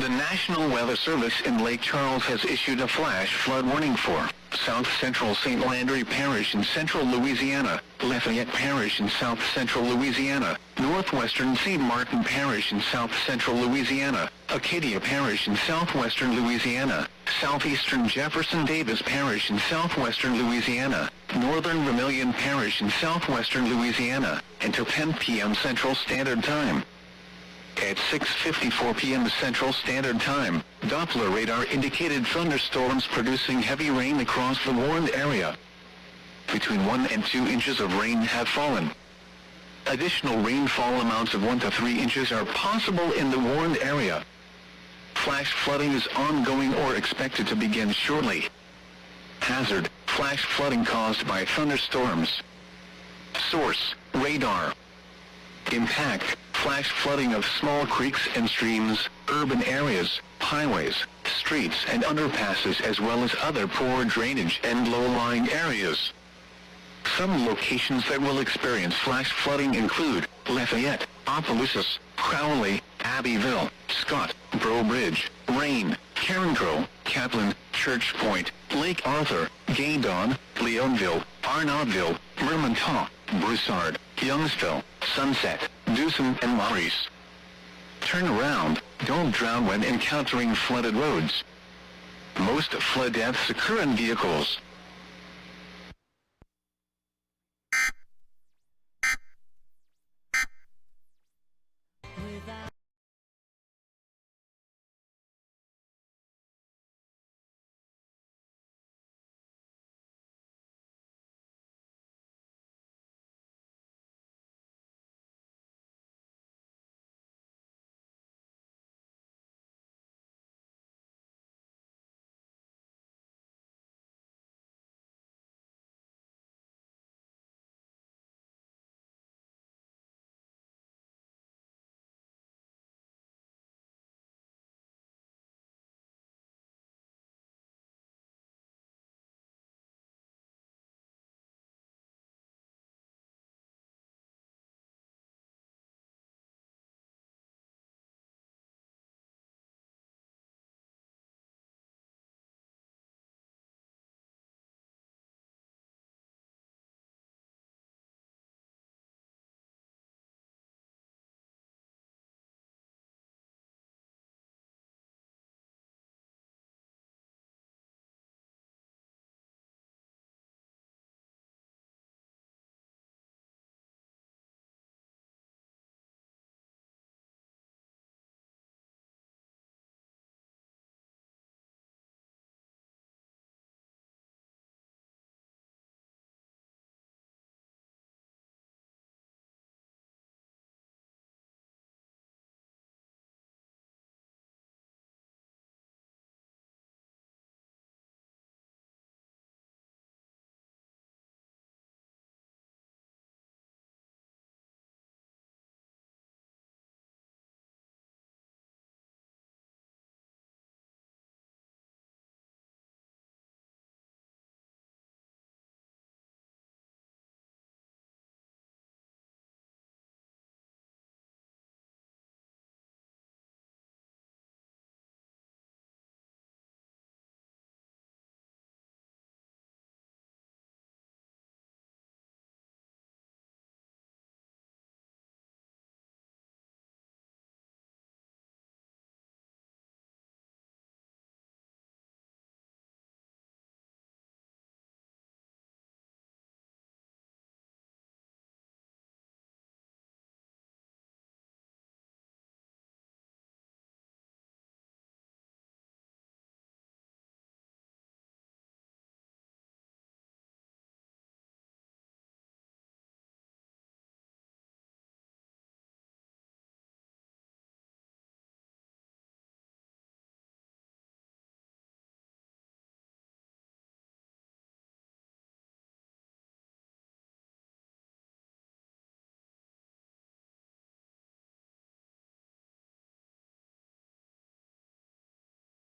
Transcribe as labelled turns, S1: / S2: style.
S1: The National Weather Service in Lake Charles has issued a flash flood warning for South Central St. Landry Parish in central Louisiana, Lafayette Parish in south central Louisiana, Northwestern St. Martin Parish in south central Louisiana, Acadia Parish in southwestern Louisiana, Southeastern Jefferson Davis Parish in southwestern Louisiana, Northern Vermilion Parish in southwestern Louisiana, until 10 p.m. Central Standard Time. At 6:54 p.m. Central Standard Time, Doppler radar indicated thunderstorms producing heavy rain across the warned area. Between 1 and 2 inches of rain have fallen. Additional rainfall amounts of 1 to 3 inches are possible in the warned area. Flash flooding is ongoing or expected to begin shortly. Hazard: flash flooding caused by thunderstorms. Source: radar. Impact: flash flooding of small creeks and streams, urban areas, highways, streets and underpasses, as well as other poor drainage and low-lying areas. Some locations that will experience flash flooding include Lafayette, Opelousas, Crowley, Abbeville, Scott, Breaux Bridge, Rain, Carencro, Kaplan, Church Point, Lake Arthur, Gaydon, Leonville, Arnaudville, Mermentau, Broussard, Youngsville, Sunset, Dewson and Maurice. Turn around, don't drown when encountering flooded roads. Most flood deaths occur in vehicles.